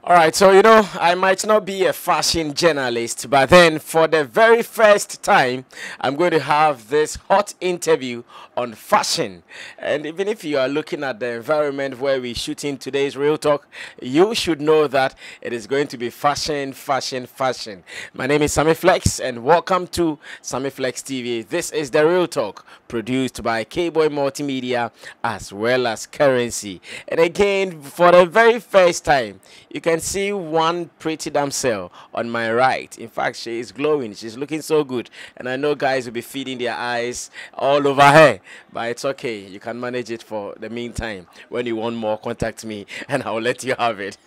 All right, so I might not be a fashion journalist, but then for the very first time, I'm going to have this hot interview on fashion. And even if you are looking at the environment where we're shooting today's Real Talk, you should know that it is going to be fashion, fashion, fashion. My name is Sammy Flex, and welcome to Sammy Flex TV. This is the Real Talk, produced by K-Boy Multimedia as well as Currency. And again, for the very first time, you can see one pretty damsel on my right. In fact, she is glowing. She's looking so good. And I know guys will be feeding their eyes all over her. But it's okay. You can manage it for the meantime. When you want more, contact me and I'll let you have it.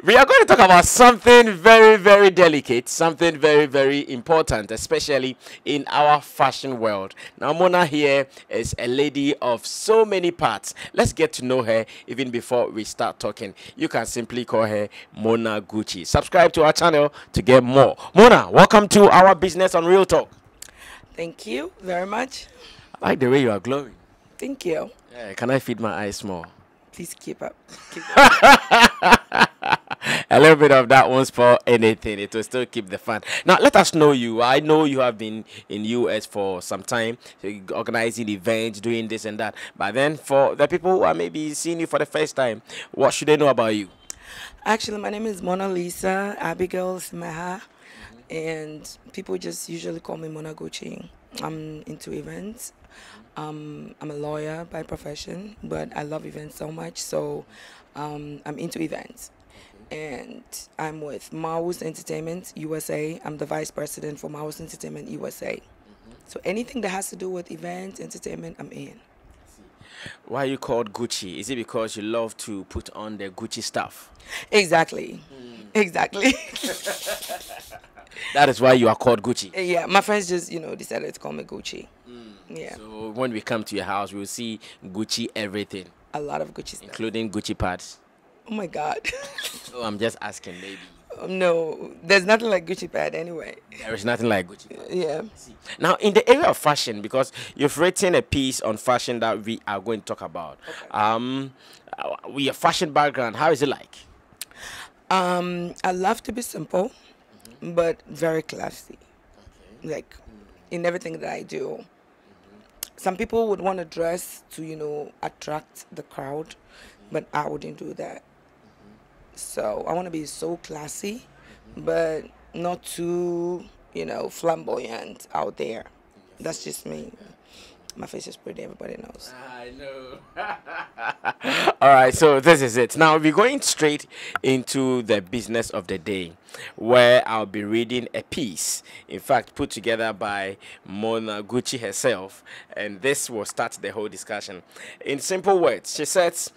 We are going to talk about something very, very delicate, something very, very important, especially in our fashion world. Now, Mona here is a lady of so many parts. Let's get to know her even before we start talking. You can simply call her Mona Gucci. Subscribe to our channel to get more. Mona, welcome to our business on Real Talk. Thank you very much. I like the way you are glowing. Thank you. Yeah, can I feed my eyes more? Please keep up. Keep up. A little bit of that won't spoil anything. It will still keep the fun. Now, let us know you. I know you have been in US for some time, organizing events, doing this and that. But then, for the people who are maybe seeing you for the first time, what should they know about you? Actually, my name is Mona Lisa Abigail Smeha, and people just usually call me Mona Gucci. I'm into events. I'm a lawyer by profession, but I love events so much, so I'm into events. And I'm with Mouse Entertainment USA. I'm the vice president for Mouse Entertainment USA. So anything that has to do with events, entertainment, I'm in. Why are you called Gucci? Is it because you love to put on the Gucci stuff? Exactly. Exactly. That is why you are called Gucci. Yeah, my friends just, decided to call me Gucci. Yeah. So when we come to your house, we'll see Gucci everything. A lot of Gucci stuff. Including Gucci pads. Oh my God. Oh, I'm just asking, maybe. No, there's nothing like Gucci pad anyway. There is nothing like Gucci pad. Yeah. Now, in the area of fashion, because you've written a piece on fashion that we are going to talk about. Okay. With your fashion background, how is it like? I love to be simple, but very classy. Okay. Like in everything that I do. Some people would want to dress to, attract the crowd, but I wouldn't do that. So I want to be so classy, but not too, flamboyant out there. That's just me. My face is pretty, everybody knows. I know. All right, so this is it. Now we're going straight into the business of the day, where I'll be reading a piece, in fact, put together by Mona Gucci herself, and this will start the whole discussion. In simple words, she says,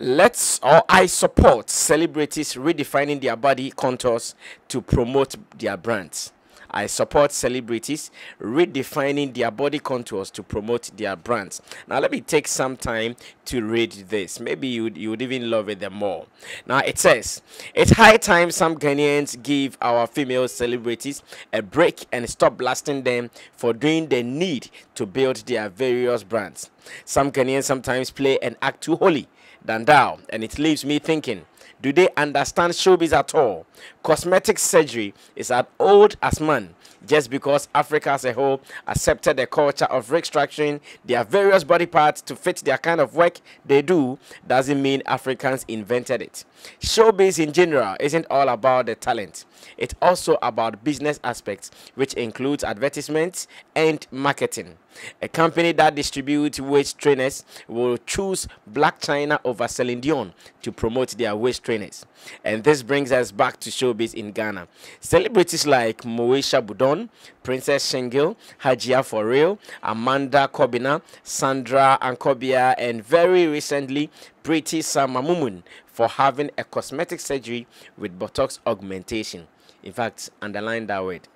I support celebrities redefining their body contours to promote their brands. I support celebrities redefining their body contours to promote their brands. Now, let me take some time to read this. Maybe you would even love it the more. Now, it says, it's high time some Ghanaians give our female celebrities a break and stop blasting them for doing the need to build their various brands. Some Ghanaians sometimes play and act too holy than thou, and it leaves me thinking, do they understand showbiz at all? Cosmetic surgery is as old as man. Just because Africa as a whole accepted the culture of restructuring their various body parts to fit their kind of work they do, doesn't mean Africans invented it. Showbiz in general isn't all about the talent. It's also about business aspects, which includes advertisements and marketing. A company that distributes waist trainers will choose Black China over Celine Dion to promote their waist trainers. And this brings us back to showbiz in Ghana. Celebrities like Moesha Budon, Princess Shingil, Hajia For Real, Amanda Kobina, Sandra Ankobia, and very recently, Pretty Samamumun for having a cosmetic surgery with Botox augmentation. In fact, underline that word.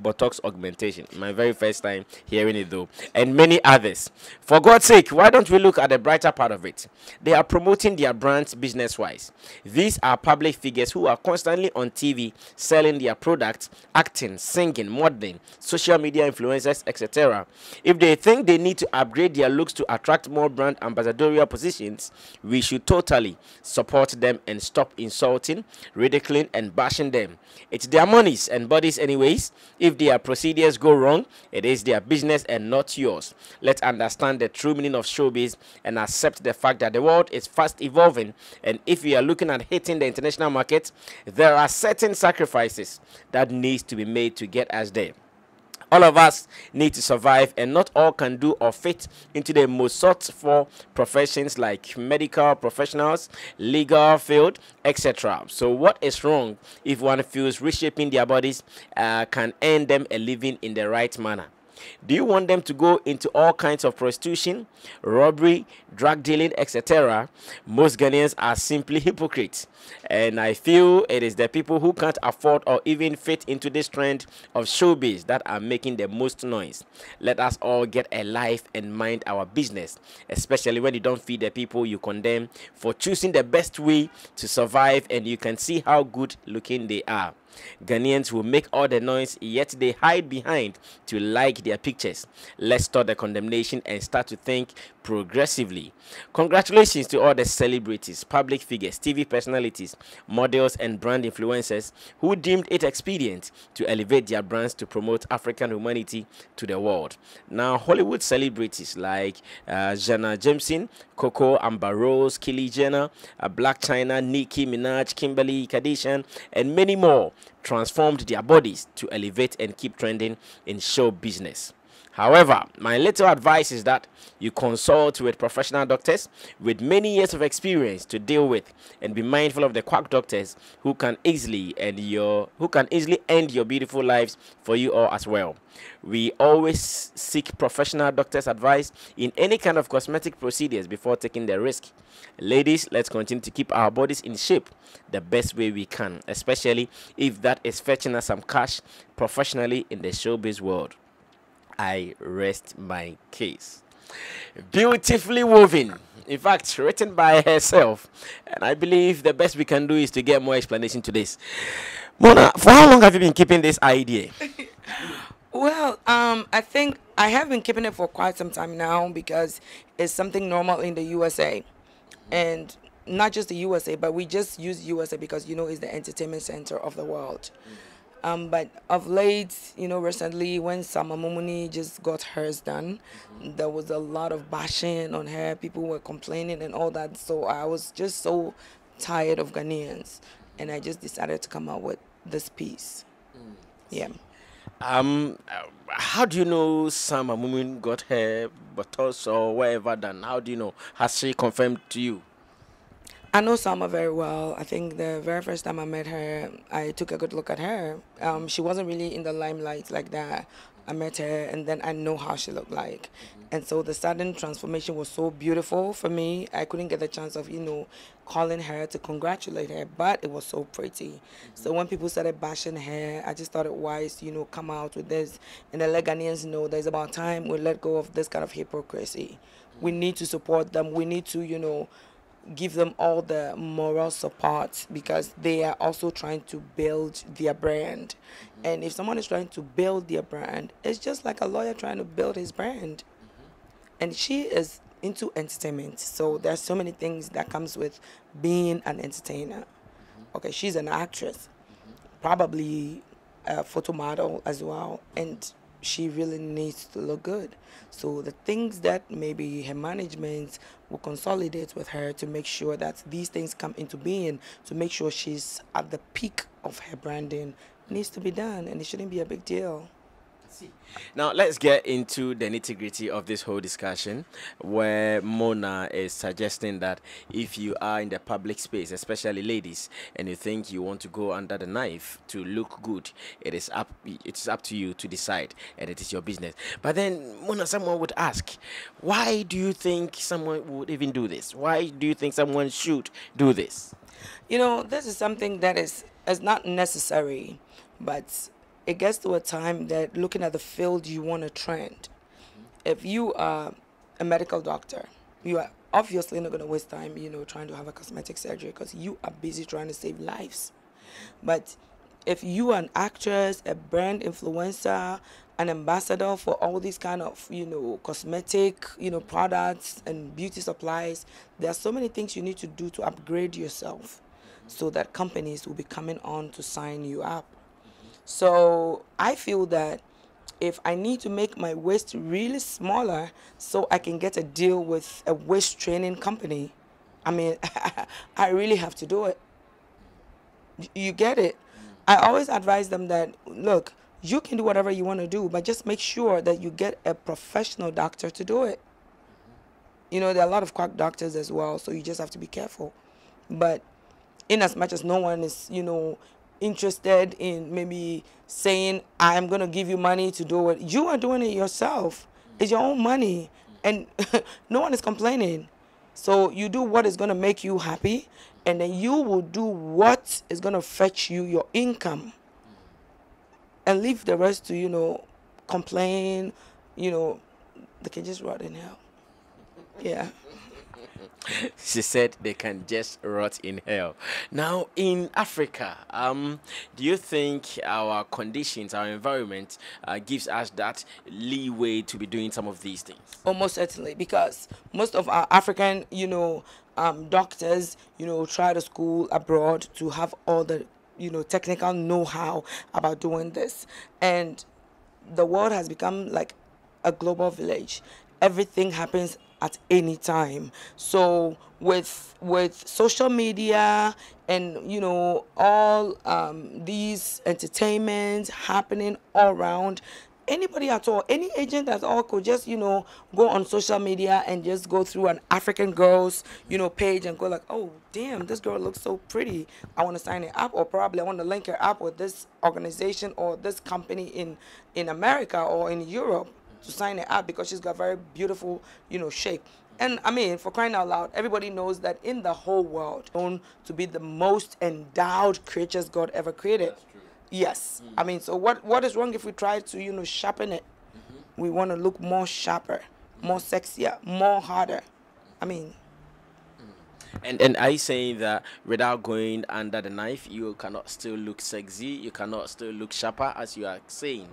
Botox augmentation. My very first time hearing it though, and many others. For God's sake, why don't we look at the brighter part of it? They are promoting their brands business wise. These are public figures who are constantly on TV selling their products, acting, singing, modeling, social media influencers, etc. If they think they need to upgrade their looks to attract more brand ambassadorial positions, we should totally support them and stop insulting, ridiculing, and bashing them. It's their monies and bodies anyways. If their procedures go wrong, it is their business and not yours. Let's understand the true meaning of showbiz and accept the fact that the world is fast evolving, and if we are looking at hitting the international market, there are certain sacrifices that needs to be made to get us there. All of us need to survive, and not all can do or fit into the most sought for professions like medical professionals, legal field, etc. So what is wrong if one feels reshaping their bodies can earn them a living in the right manner? Do you want them to go into all kinds of prostitution, robbery, drug dealing, etc.? Most Ghanaians are simply hypocrites. And I feel it is the people who can't afford or even fit into this trend of showbiz that are making the most noise. Let us all get a life and mind our business, especially when you don't feed the people you condemn for choosing the best way to survive, and you can see how good looking they are. Ghanaians will make all the noise, yet they hide behind to like their pictures. Let's stop the condemnation and start to think progressively. Congratulations to all the celebrities, public figures, TV personalities, models, and brand influencers who deemed it expedient to elevate their brands to promote African humanity to the world. Now, Hollywood celebrities like Jenna Jameson, Coco, Amber Rose, Kylie Jenner, Black China, Nicki Minaj, Kimberly Kardashian, and many more transformed their bodies to elevate and keep trending in show business. However, my little advice is that you consult with professional doctors with many years of experience to deal with, and be mindful of the quack doctors who can easily end your beautiful lives for you all as well. We always seek professional doctors' advice in any kind of cosmetic procedures before taking the risk. Ladies, let's continue to keep our bodies in shape the best way we can, especially if that is fetching us some cash professionally in the showbiz world. I rest my case. Beautifully woven. In fact, written by herself. And I believe the best we can do is to get more explanation to this. Mona, for how long have you been keeping this idea? Well, I think I have been keeping it for quite some time now because it's something normal in the USA. And not just the USA, but we just use USA because, you know, it's the entertainment center of the world. But of late, you know, recently when Sama Mumuni just got hers done, there was a lot of bashing on her. People were complaining and all that. So I was just so tired of Ghanaians, and I just decided to come out with this piece. Yeah. How do you know Sama Mumun got her bottles or whatever done? How do you know? Has she confirmed to you? I know Salma very well. I think the very first time I met her, I took a good look at her. She wasn't really in the limelight like that. I met her, and then I know how she looked like. And so the sudden transformation was so beautiful for me. I couldn't get the chance of, you know, calling her to congratulate her, but it was so pretty. So when people started bashing her, I just thought it wise to, you know, come out with this and then let Ghanaians know there's about time we let go of this kind of hypocrisy. We need to support them. We need to, you know, give them all the moral support because they are also trying to build their brand. And if someone is trying to build their brand, it's just like a lawyer trying to build his brand. And she is into entertainment, so there's so many things that comes with being an entertainer. Okay, she's an actress, probably a photo model as well, and she really needs to look good. So the things that maybe her management will consolidate with her to make sure that these things come into being, to make sure she's at the peak of her branding, needs to be done, and it shouldn't be a big deal. Now let's get into the nitty-gritty of this whole discussion, where Mona is suggesting that if you are in the public space, especially ladies, and you think you want to go under the knife to look good, it's up to you to decide, and it is your business. But then, Mona, someone would ask, why do you think someone would even do this? Why do you think someone should do this? You know, this is something that is not necessary, but it gets to a time that looking at the field you want to trend. If you are a medical doctor, you are obviously not going to waste time, trying to have a cosmetic surgery because you are busy trying to save lives. But if you are an actress, a brand influencer, an ambassador for all these kind of, cosmetic, products and beauty supplies, there are so many things you need to do to upgrade yourself so that companies will be coming on to sign you up. So I feel that if I need to make my waist really smaller so I can get a deal with a waist training company, I mean, I really have to do it. You get it? I always advise them that, look, you can do whatever you want to do, but just make sure that you get a professional doctor to do it. There are a lot of quack doctors as well, so you just have to be careful. But in as much as no one is, interested in maybe saying, I'm going to give you money to do it, you are doing it yourself. It's your own money, and no one is complaining. So you do what is going to make you happy, and then you will do what is going to fetch you your income. And leave the rest to, complain, they can just rot in hell. Yeah. She said they can just rot in hell. Now, in Africa, do you think our conditions, our environment, gives us that leeway to be doing some of these things? Almost certainly, because most of our African, doctors, try to school abroad to have all the, technical know-how about doing this. And the world has become like a global village. Everything happens at any time. So with social media and all these entertainments happening all around, anybody at all, any agent at all could just go on social media and just go through an African girl's page and go like, oh damn, this girl looks so pretty, I want to sign it up, or probably I want to link her up with this organization or this company in America or in Europe to sign it up because she's got very beautiful, shape. And I mean, for crying out loud, everybody knows that in the whole world, known to be the most endowed creatures God ever created. That's true. Yes. I mean, so what is wrong if we try to, sharpen it? We want to look more sharper, more sexier, more harder. I mean. And are you saying that without going under the knife, you cannot still look sexy, you cannot still look sharper, as you are saying?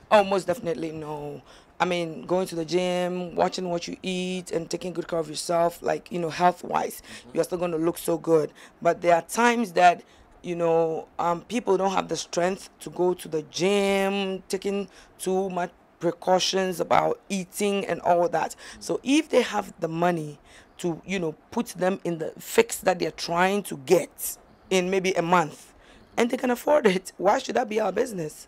Oh, most definitely no. I mean, going to the gym, watching what you eat, and taking good care of yourself, like, health-wise, you're still going to look so good. But there are times that, people don't have the strength to go to the gym, taking too much precautions about eating and all that. So if they have the money to, put them in the fix that they're trying to get in maybe a month, and they can afford it, why should that be our business?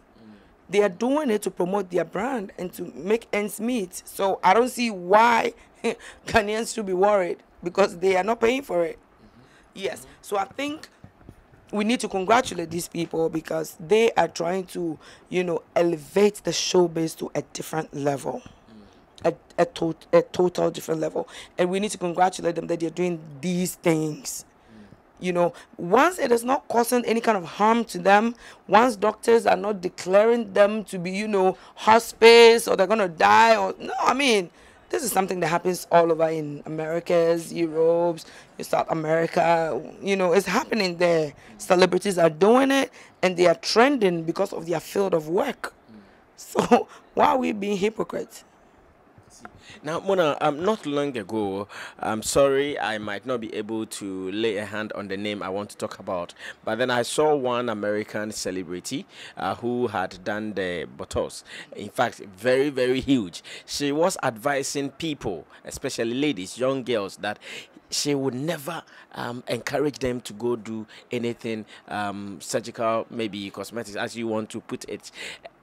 They are doing it to promote their brand and to make ends meet. So I don't see why Ghanaians should be worried, because they are not paying for it. Yes. So I think we need to congratulate these people because they are trying to, elevate the showbiz to a different level. A total different level. And we need to congratulate them that they're doing these things. Once it is not causing any kind of harm to them, once doctors are not declaring them to be, hospice or they're going to die, or no, I mean, this is something that happens all over in Americas, Europes, South America, it's happening there. Celebrities are doing it and they are trending because of their field of work. So why are we being hypocrites? Now, Mona, not long ago, I'm sorry I might not be able to lay a hand on the name I want to talk about, but then I saw one American celebrity who had done the Botox. In fact, very, very huge. She was advising people, especially ladies, young girls, that she would never encourage them to go do anything surgical, maybe cosmetics, as you want to put it.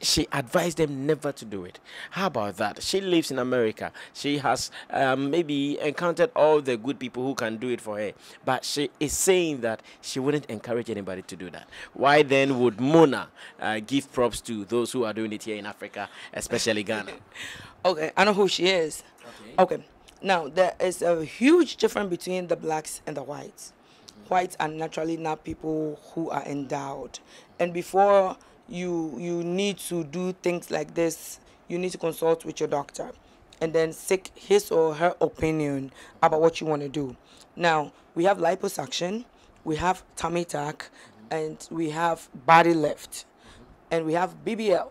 She advised them never to do it. How about that? She lives in America. She has maybe encountered all the good people who can do it for her. But she is saying that she wouldn't encourage anybody to do that. Why then would Mona give props to those who are doing it here in Africa, especially Ghana? Okay, I know who she is. Okay. Now, there is a huge difference between the blacks and the whites. Whites are naturally not people who are endowed. And before, you need to do things like this, you need to consult with your doctor and then seek his or her opinion about what you want to do. Now, we have liposuction, we have tummy tuck, and we have body lift, and we have BBL.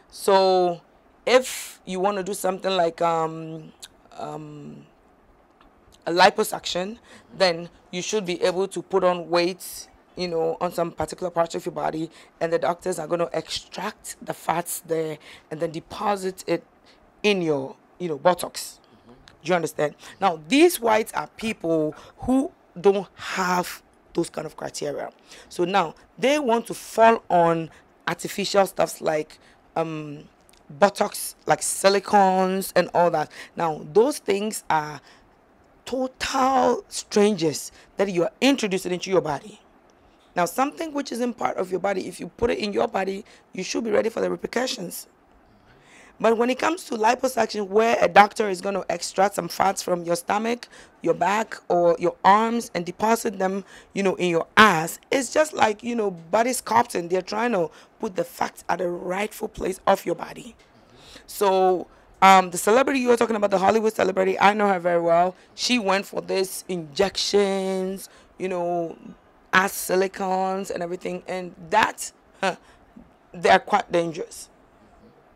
So if you want to do something like a liposuction, then you should be able to put on weight, you know, on some particular parts of your body, and the doctors are going to extract the fats there and then deposit it in your, you know, buttocks. Do you understand? Now, these whites are people who don't have those kind of criteria. So now they want to fall on artificial stuffs like buttocks, like silicones and all that. Now, those things are total strangers that you are introducing into your body. Now, something which isn't part of your body, if you put it in your body, you should be ready for the repercussions. But when it comes to liposuction, where a doctor is going to extract some fats from your stomach, your back, or your arms and deposit them, you know, in your ass, it's just like, you know, body sculpting. They're trying to put the fats at the rightful place of your body. So the celebrity you were talking about, the Hollywood celebrity, I know her very well. She went for this injections, you know, ass silicons and everything, and that they are quite dangerous.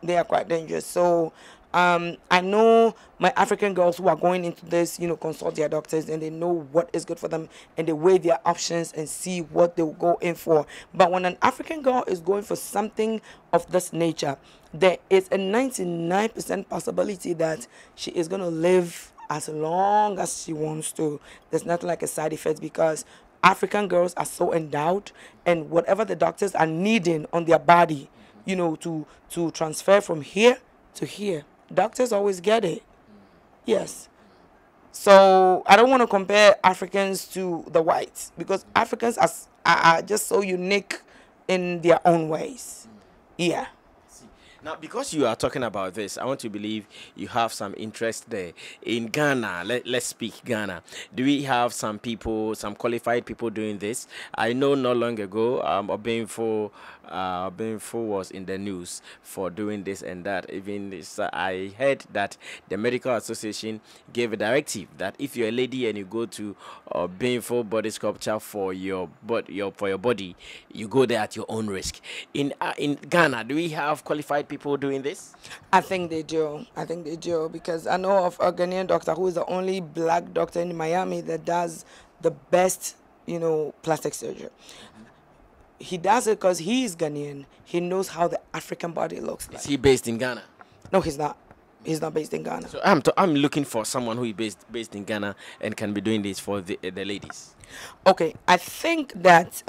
They are quite dangerous. So I know my African girls who are going into this, you know, consult their doctors and they know what is good for them and they weigh their options and see what they will go in for. But when an African girl is going for something of this nature, there is a 99% possibility that she is going to live as long as she wants to. There's nothing like a side effect, because African girls are so endowed, and whatever the doctors are needing on their body, you know, to transfer from here to here, doctors always get it. Yes. So I don't want to compare Africans to the whites, because Africans are just so unique in their own ways. Yeah. Now, because you are talking about this, I want to believe you have some interest there. In Ghana, let's speak Ghana. Do we have some people, some qualified people doing this? I know not long ago, Obenfo was in the news for doing this and that. Even this, I heard that the Medical Association gave a directive that if you're a lady and you go to Obenfo body sculpture for your body, you go there at your own risk. In Ghana, do we have qualified people doing this? I think they do. I think they do, because I know of a Ghanaian doctor who is the only black doctor in Miami that does the best, you know, plastic surgery. He does it because he's Ghanaian. He knows how the African body looks like. Is he based in Ghana? No, he's not. He's not based in Ghana. So I'm looking for someone who is based in Ghana and can be doing this for the ladies. Okay, I think that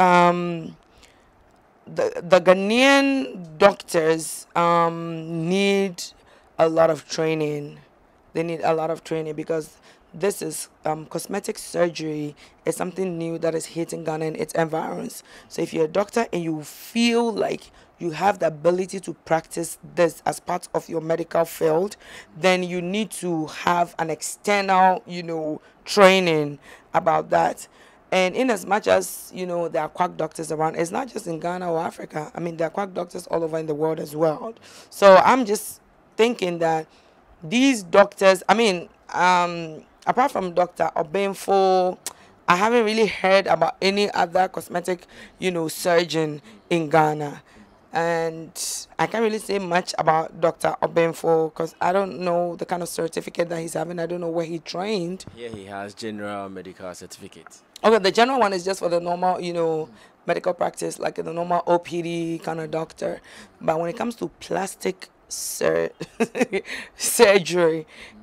the Ghanaian doctors need a lot of training. They need a lot of training, because this is cosmetic surgery is something new that is hitting Ghana and its environs. So if you're a doctor and you feel like you have the ability to practice this as part of your medical field, then you need to have an external, you know, training about that. And in as much as, you know, there are quack doctors around, it's not just in Ghana or Africa. I mean, there are quack doctors all over in the world as well. So I'm just thinking that these doctors, I mean, apart from Dr. Obenfo, I haven't really heard about any other cosmetic, you know, surgeon in Ghana. And I can't really say much about Dr. Obenfo because I don't know the kind of certificate that he's having. I don't know where he trained. Yeah, he has general medical certificate. Okay, the general one is just for the normal, you know, medical practice, like the normal OPD kind of doctor. But when it comes to plastic surgery,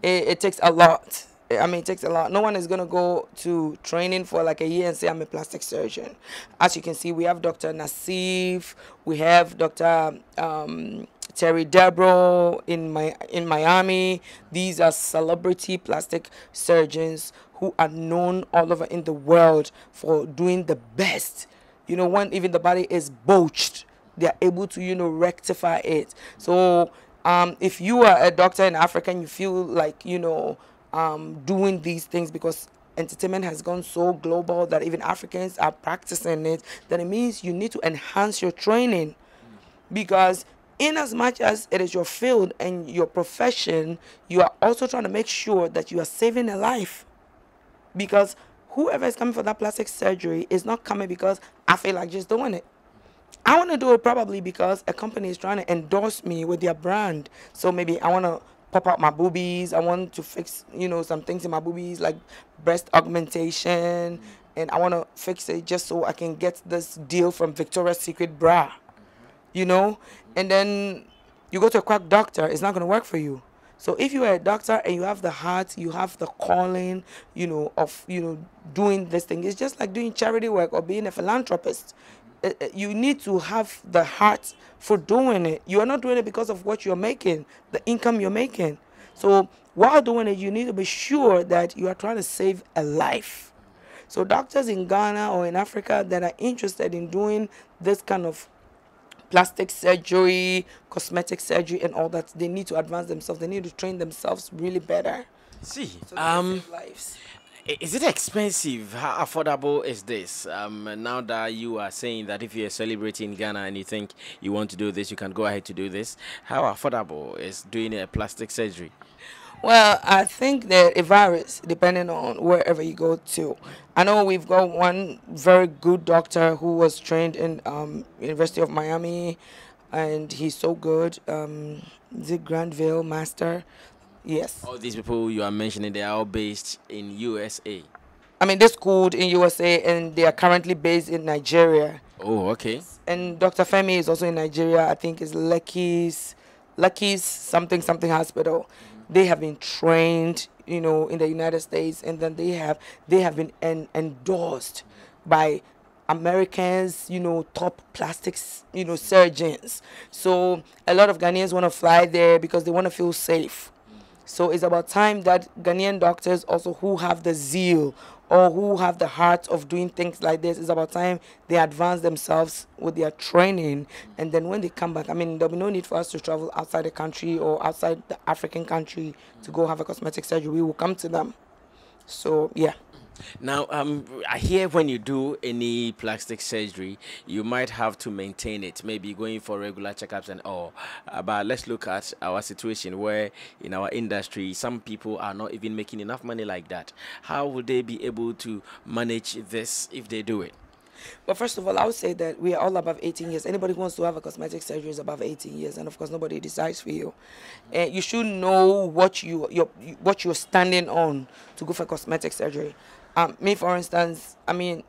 it takes a lot. I mean, it takes a lot. No one is going to go to training for like a year and say, I'm a plastic surgeon. As you can see, we have Dr. Nassif, we have Dr. Terry Debro in Miami. These are celebrity plastic surgeons who are known all over in the world for doing the best. You know, when even the body is botched, they are able to, you know, rectify it. So if you are a doctor in Africa and you feel like, you know, doing these things because entertainment has gone so global that even Africans are practicing it, then it means you need to enhance your training. because in as much as it is your field and your profession, you are also trying to make sure that you are saving a life. Because whoever is coming for that plastic surgery is not coming because I feel like just doing it. I want to do it probably because a company is trying to endorse me with their brand. So maybe I want to pop out my boobies. I want to fix, some things in my boobies like breast augmentation. And I want to fix it just so I can get this deal from Victoria's Secret bra. And then you go to a quack doctor, it's not going to work for you. So if you are a doctor and you have the heart, you have the calling, of, doing this thing. It's just like doing charity work or being a philanthropist. You need to have the heart for doing it. You are not doing it because of what you're making, the income you're making. So while doing it, you need to be sure that you are trying to save a life. So doctors in Ghana or in Africa that are interested in doing this kind of plastic surgery, cosmetic surgery, and all that, they need to advance themselves. They need to train themselves really better. See, So they can save lives. is it expensive? How affordable is this? Now that you are saying that if you're a celebrity in Ghana and you think you want to do this, you can go ahead to do this. How affordable is doing a plastic surgery? Well, I think that it varies depending on wherever you go to. I know we've got one very good doctor who was trained in University of Miami, and he's so good. The Granville Master, yes. All these people you are mentioning, they are all based in USA. I mean, they schooled in USA and they are currently based in Nigeria. Oh, okay. And Dr. Femi is also in Nigeria. I think it's Lucky's something hospital. They have been trained, in the United States, and then they have been endorsed by Americans, top plastics, surgeons. So a lot of Ghanaians want to fly there because they want to feel safe. So it's about time that Ghanaian doctors also who have the zeal or who have the heart of doing things like this, it's about time they advance themselves with their training. And then when they come back, I mean, there'll be no need for us to travel outside the country or outside the African country to go have a cosmetic surgery. We will come to them. So, yeah. Now, I hear when you do any plastic surgery, you might have to maintain it, maybe going for regular checkups and all. But let's look at our situation where in our industry, some people are not even making enough money like that. How would they be able to manage this if they do it? Well, first of all, I would say that we are all above 18 years. Anybody who wants to have a cosmetic surgery is above 18 years, and of course, nobody decides for you. And you should know what you're standing on to go for cosmetic surgery. Me, for instance, I mean,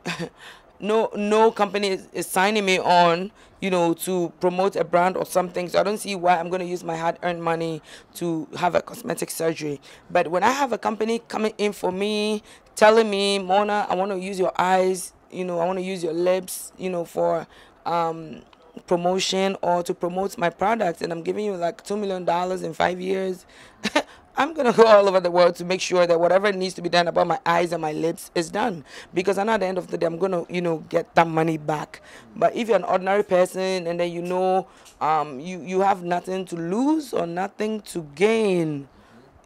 no company is signing me on, to promote a brand or something. So I don't see why I'm going to use my hard-earned money to have a cosmetic surgery. But when I have a company coming in for me, telling me, Mona, I want to use your eyes, I want to use your lips, for promotion or to promote my product, and I'm giving you like $2 million in 5 years. I'm going to go all over the world to make sure that whatever needs to be done about my eyes and my lips is done. Because I know at the end of the day, I'm going to, get that money back. But if you're an ordinary person and then you have nothing to lose or nothing to gain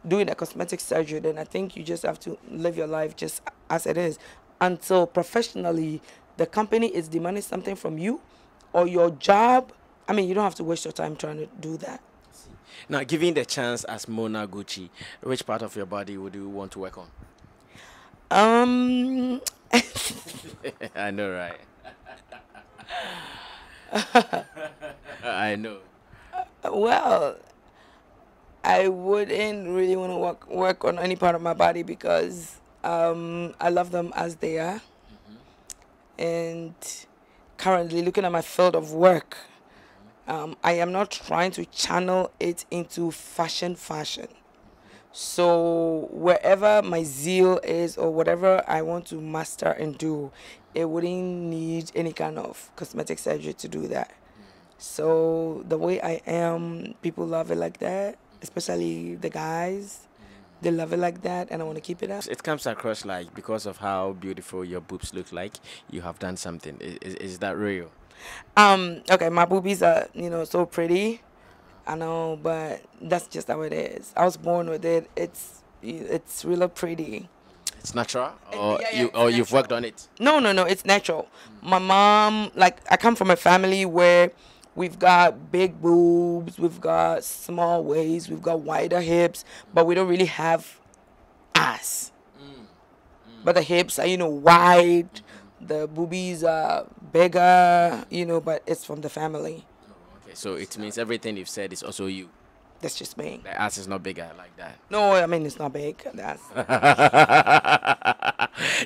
doing a cosmetic surgery, then I think you just have to live your life just as it is. Until professionally, the company is demanding something from you or your job, I mean, you don't have to waste your time trying to do that. Now, given the chance as Mona Gucci, which part of your body would you want to work on? I know, right? I know. Well, I wouldn't really want to work on any part of my body because I love them as they are. And currently, looking at my field of work, I am not trying to channel it into fashion. So wherever my zeal is or whatever I want to master and do, it wouldn't need any kind of cosmetic surgery to do that. So the way I am, people love it like that, especially the guys. They love it like that, and I want to keep it up. It comes across like because of how beautiful your boobs look like, you have done something. Is that real? Okay, my boobies are, so pretty. I know, but that's just how it is. I was born with it. It's really pretty. It's natural, or yeah, you've worked on it? No, it's natural. My mom, like, I come from a family where We've got big boobs, we've got small waist, we've got wider hips, but we don't really have ass. But the hips are, wide, the boobies are bigger, but it's from the family. Okay, so it means everything you've said is also you. That's just me. The ass is not bigger like that. No, I mean, it's not big. That's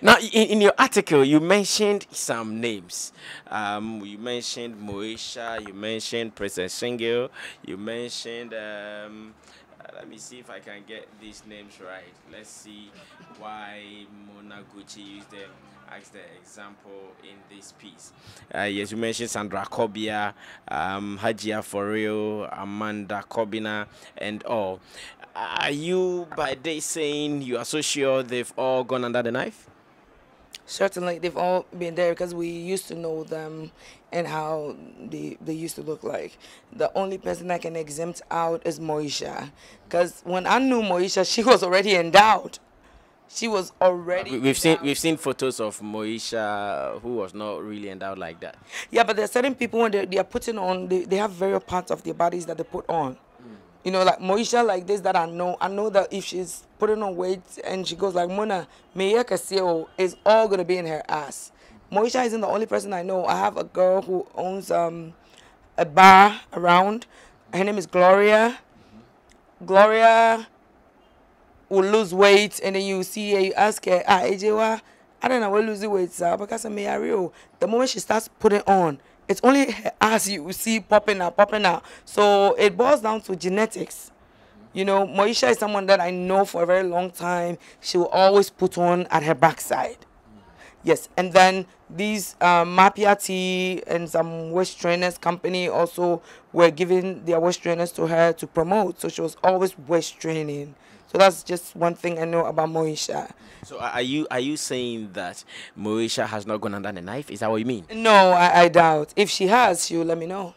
Now, in your article, you mentioned some names. You mentioned Moesha, you mentioned Princess Shingil, you mentioned, let me see if I can get these names right. Let's see why Mona Gucci used them as the example in this piece. Yes, you mentioned Sandra Kobia, Hajia Foreo, Amanda Kobina, and all. Are you by day saying you are so sure they've all gone under the knife? certainly they've all been there because we used to know them and how they used to look like. The only person I can exempt out is Moesha, because when I knew Moesha, she was already endowed. She was already. We've seen photos of Moesha who was not really endowed like that. Yeah, but there are certain people when they are putting on, they have various parts of their bodies that they put on. Like Moesha like this that I know that if she's putting on weight and she goes like Mona, Meya Kaseo is all gonna be in her ass. Moesha isn't the only person I know. I have a girl who owns a bar around. Her name is Gloria. Gloria will lose weight and then you see her, you ask her, Ejewa, I don't know what losing weight, sir, because I'm real. The moment she starts putting on, it's only her ass you will see popping out. So it boils down to genetics. Moesha is someone that I know for a very long time. She will always put on at her backside. Yes, and then these Mapia Tea and some waist trainers company also were giving their waist trainers to her to promote. So she was always waist training. So that's just one thing I know about Moesha. So are you saying that Moesha has not gone under the knife? Is that what you mean? No, I doubt. If she has, she'll let me know.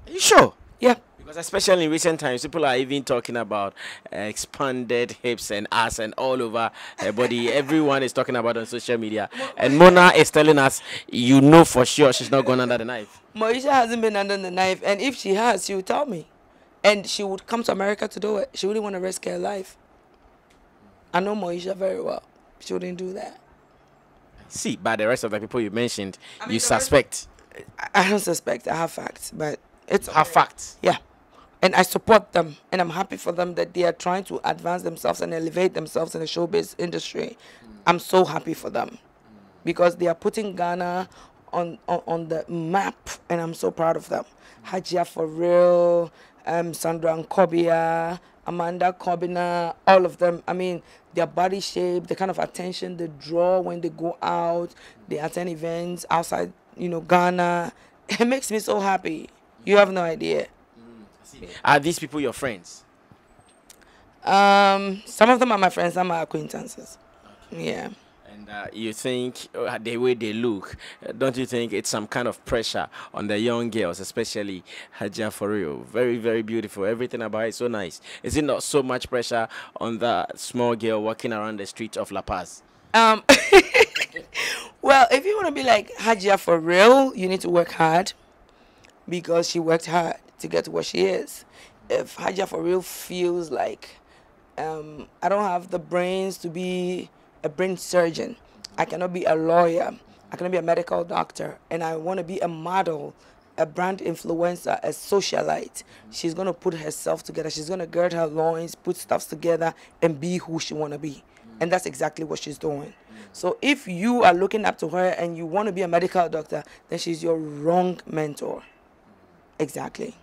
Are you sure? Yeah. Because especially in recent times, people are even talking about expanded hips and ass and all over her body. Everyone is talking about it on social media. And Mona is telling us, for sure she's not gone under the knife. Moesha hasn't been under the knife. And if she has, she will tell me. And she would come to America to do it. She wouldn't want to risk her life. I know Moesha very well. She wouldn't do that. See, by the rest of the people you mentioned, you suspect. I don't suspect. I have facts. But it's... Have facts? Yeah. And I support them. And I'm happy for them that they are trying to advance themselves and elevate themselves in the showbiz industry. I'm so happy for them. Because they are putting Ghana on the map. And I'm so proud of them. Hajia for real. Sandra Nkobia, Amanda Kobina, all of them. I mean, their body shape, the kind of attention they draw when they go out, they attend events outside, Ghana. It makes me so happy. You have no idea. Are these people your friends? Some of them are my friends, some are acquaintances. Okay. Yeah. And you think the way they look, don't you think it's some kind of pressure on the young girls, especially Hajia Foreo? Very, very beautiful. Everything about it is so nice. Is it not so much pressure on the small girl walking around the streets of La Paz? Well, if you want to be like Hajia Foreo, you need to work hard because she worked hard to get to where she is. If Hajia Foreo feels like I don't have the brains to be a brain surgeon, I cannot be a lawyer, I cannot be a medical doctor, and I want to be a model, a brand influencer, a socialite, she's going to put herself together. She's going to gird her loins, put stuff together, and be who she want to be. And that's exactly what she's doing. So if you are looking up to her and you want to be a medical doctor, then she's your wrong mentor. Exactly.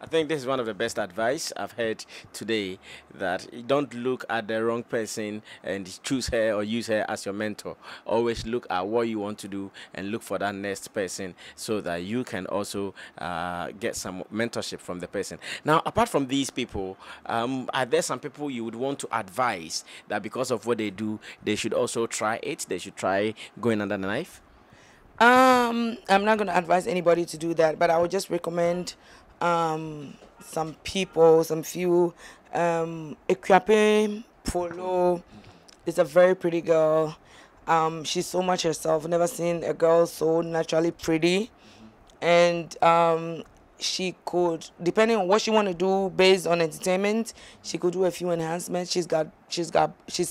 I think this is one of the best advice I've heard today, that you don't look at the wrong person and choose her or use her as your mentor. Always look at what you want to do and look for that next person so that you can also get some mentorship from the person. Now, apart from these people, are there some people you would want to advise that because of what they do, they should also try it? They should try going under the knife? I'm not going to advise anybody to do that, but I would just recommend some people, some few. Ekwape Polo is a very pretty girl. She's so much herself. Never seen a girl so naturally pretty. and she could, depending on what she want to do based on entertainment, she could do a few enhancements. She's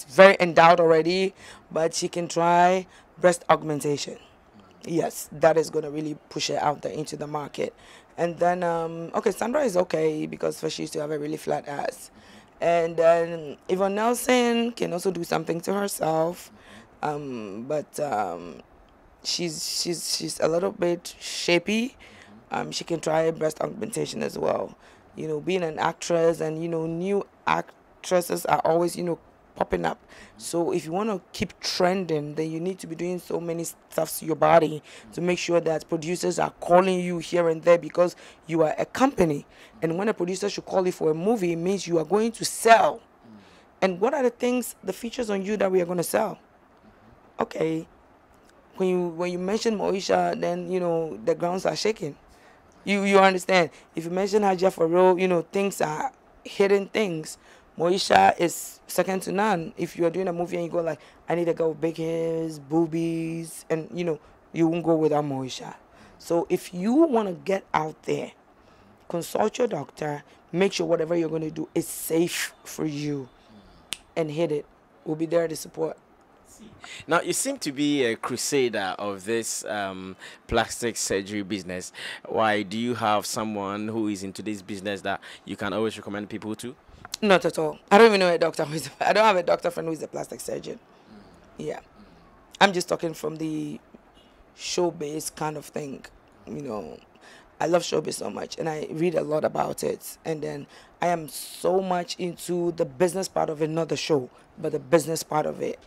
very endowed already, but she can try breast augmentation. Yes, that is going to really push her out there into the market. And then okay, Sandra is okay because first she used to have a really flat ass. And then Yvonne Nelson can also do something to herself, but she's a little bit shapy. She can try breast augmentation as well. You know, being an actress, and you know, new actresses are always, you know, popping up. So if you want to keep trending, then you need to be doing so many stuff to your body to make sure that producers are calling you here and there, because you are a company. And when a producer should call you for a movie, it means you are going to sell. And what are the things, the features on you that we are going to sell? Okay, when you mention Moesha, then you know the grounds are shaking. You understand? If you mention Hajia for real, you know things are hidden things. Moesha is second to none. If you are doing a movie and you go like, I need a girl with big hairs, boobies, and you know, you won't go without Moesha. So if you want to get out there, consult your doctor, make sure whatever you're going to do is safe for you, and hit it. We'll be there to support. Now, you seem to be a crusader of this plastic surgery business. Why do you have someone who is into this business that you can always recommend people to? Not at all. I don't even know a doctor who is. I don't have a doctor friend who is a plastic surgeon. Yeah, I'm just talking from the showbiz kind of thing. You know, I love showbiz so much, and I read a lot about it. And then I am so much into the business part of it, not the show, but the business part of it.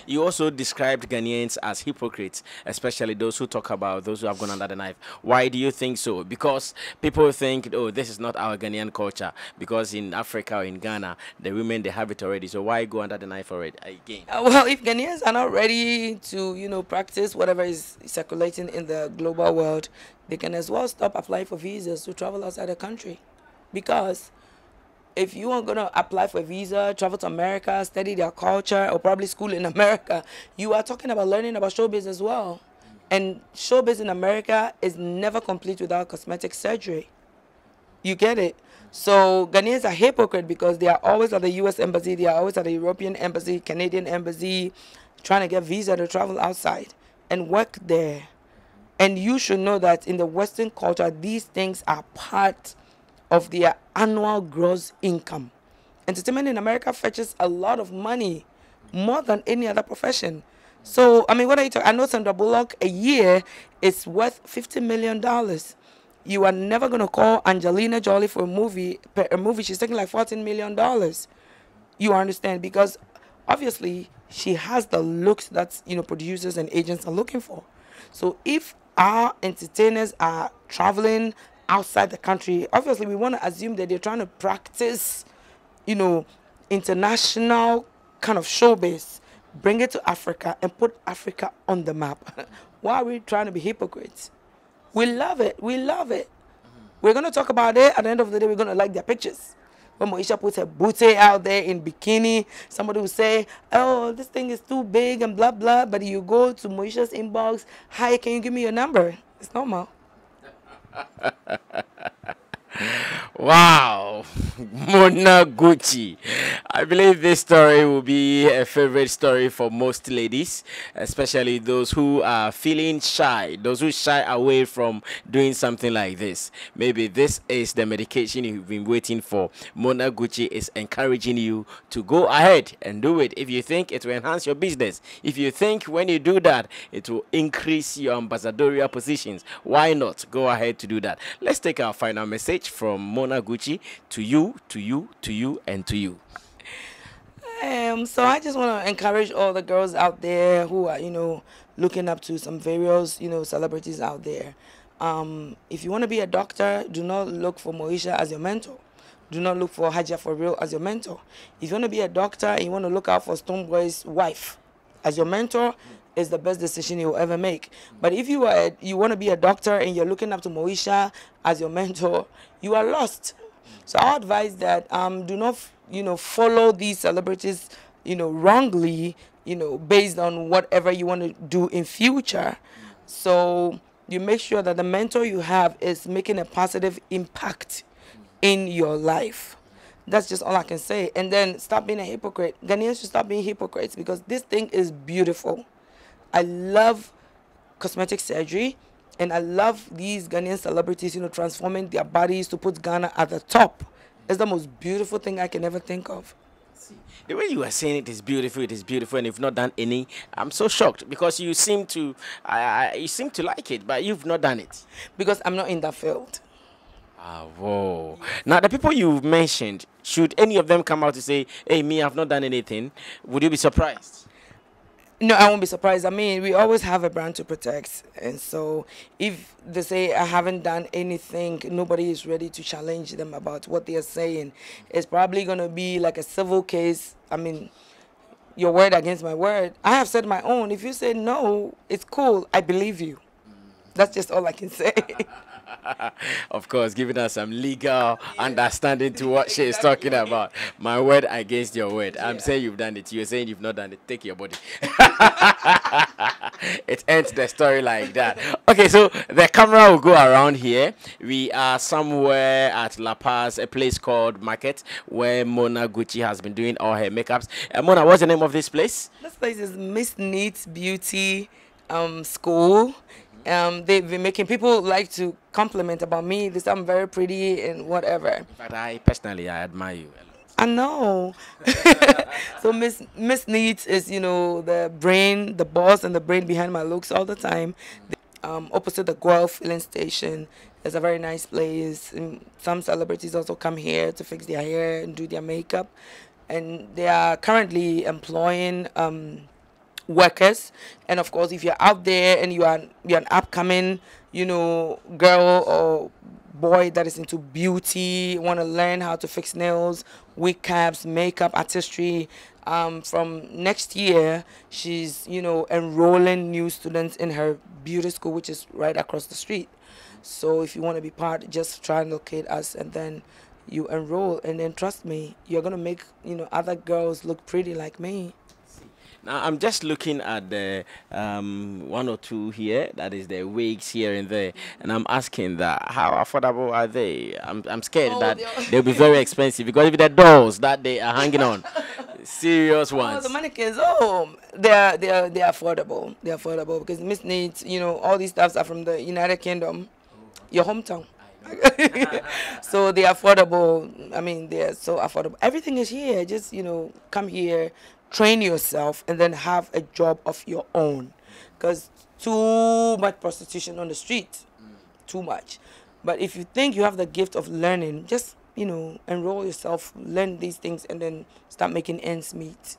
You also described Ghanaians as hypocrites, especially those who talk about those who have gone under the knife. Why do you think so? Because people think, oh, this is not our Ghanaian culture. Because in Africa or in Ghana, the women, they have it already. So why go under the knife already again? Well, if Ghanaians are not ready to, you know, practice whatever is circulating in the global world, they can as well stop applying for visas to travel outside the country. Because if you are going to apply for a visa, travel to America, study their culture, or probably school in America, you are talking about learning about showbiz as well. And showbiz in America is never complete without cosmetic surgery. You get it? So Ghanaians are hypocrite because they are always at the U.S. Embassy, they are always at the European Embassy, Canadian Embassy, trying to get visa to travel outside and work there. And you should know that in the Western culture, these things are part of their annual gross income. Entertainment in America fetches a lot of money, more than any other profession. So, I mean, what are you talking? I know Sandra Bullock a year is worth $50 million. You are never going to call Angelina Jolie for a movie. She's taking like $14 million. You understand? Because obviously she has the looks that, you know, producers and agents are looking for. So if our entertainers are traveling outside the country, obviously we want to assume that they're trying to practice, you know, international kind of showbiz, bring it to Africa and put Africa on the map. Why are we trying to be hypocrites? We love it. We love it. We're going to talk about it. At the end of the day, we're going to like their pictures. When Moesha puts her booty out there in bikini, somebody will say, oh, this thing is too big and blah, blah. But you go to Moesha's inbox, hi, can you give me your number? It's normal. Wow, Mona Gucci. I believe this story will be a favorite story for most ladies, especially those who are feeling shy, those who shy away from doing something like this. Maybe this is the medication you've been waiting for. Mona Gucci is encouraging you to go ahead and do it if you think it will enhance your business. If you think when you do that, it will increase your ambassadorial positions, why not go ahead to do that? Let's take our final message from Mona Gucci to you, to you, to you, and to you. So I just want to encourage all the girls out there who are, you know, looking up to some various, you know, celebrities out there. If you want to be a doctor, do not look for Moesha as your mentor. Do not look for Hajia for real as your mentor. If you want to be a doctor and you want to look out for Stonebwoy's wife as your mentor, is the best decision you'll ever make. But if you want to be a doctor and you're looking up to Moesha as your mentor, you are lost. So I advise that do not, you know, follow these celebrities, you know, wrongly, you know, based on whatever you want to do in future. So You make sure that the mentor you have is making a positive impact in your life. That's just all I can say. And then stop being a hypocrite. Ghanaians should stop being hypocrites because this thing is beautiful. I love cosmetic surgery, and I love these Ghanaian celebrities, transforming their bodies to put Ghana at the top. It's the most beautiful thing I can ever think of. The way you are saying it is beautiful, and you've not done any. I'm so shocked because you seem to, you seem to like it, but you've not done it. Because I'm not in that field. Ah, whoa. Now, the people you've mentioned, should any of them come out to say, hey, me, I've not done anything, would you be surprised? No, I won't be surprised. I mean, we always have a brand to protect. And so if they say I haven't done anything, nobody is ready to challenge them about what they are saying. It's probably going to be like a civil case. I mean, your word against my word. I have said my own. If you say no, it's cool. I believe you. That's just all I can say. Of course, giving us some legal understanding to what she is talking about. My word against your word. I'm saying you've done it. You're saying you've not done it. Take your body. It ends the story like that. Okay, so the camera will go around here. We are somewhere at La Paz, a place called Market, where Mona Gucci has been doing all her makeups. Mona, what's the name of this place? This place is Miss Neat Beauty School. They've been making people like to compliment about me. They say I'm very pretty and whatever. In fact, I personally admire you a lot. I know. So Miss Neat is, the brain, the boss, and the brain behind my looks all the time. Opposite the Guelph filling station. It's a very nice place. And some celebrities also come here to fix their hair and do their makeup. And they are currently employing workers. And of course, if you're out there and you're an upcoming, girl or boy that is into beauty, want to learn how to fix nails, wig caps, makeup, artistry, from next year, she's, enrolling new students in her beauty school, which is right across the street. So if you want to be part, just try and locate us, and then you enroll. And then trust me, you're going to make, other girls look pretty like me. Now, I'm just looking at the one or two here, that is the wigs here and there, and I'm asking that, how affordable are they? I'm scared that they'll be very expensive, because if the dolls that they are hanging on, serious ones. Oh, the mannequins, they're affordable. They're affordable because Miss Needs, all these stuffs are from the United Kingdom, your hometown. So they're affordable. I mean, they're so affordable. Everything is here. Just, come here, train yourself, and then have a job of your own. Because too much prostitution on the street. Too much. But if you think you have the gift of learning, just, enroll yourself, learn these things, and then start making ends meet.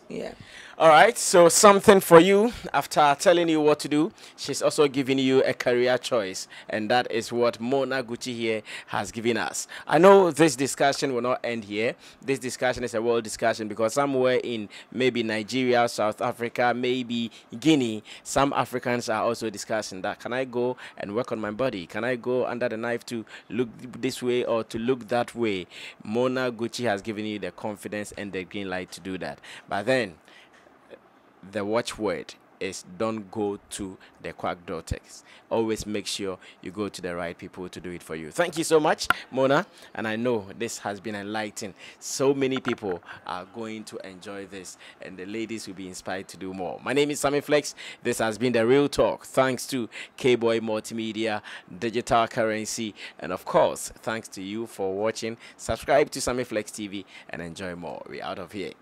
Yeah. All right, so something for you. After telling you what to do, she's also giving you a career choice, and that is what Mona Gucci here has given us. I know this discussion will not end here. This discussion is a world discussion, because somewhere in maybe Nigeria, South Africa, maybe Guinea, some Africans are also discussing that. Can I go and work on my body? Can I go under the knife to look this way or to look that way? Mona Gucci has given you the confidence and the green light to do that. But then, the watchword is don't go to the quack doctors. Always make sure you go to the right people to do it for you. Thank you so much, Mona. And I know this has been enlightening. So many people are going to enjoy this, and the ladies will be inspired to do more. My name is Sammy Flex. This has been The Real Talk. Thanks to K-Boy Multimedia, Digital Currency, and of course, thanks to you for watching. Subscribe to Sammy Flex TV and enjoy more. We're out of here.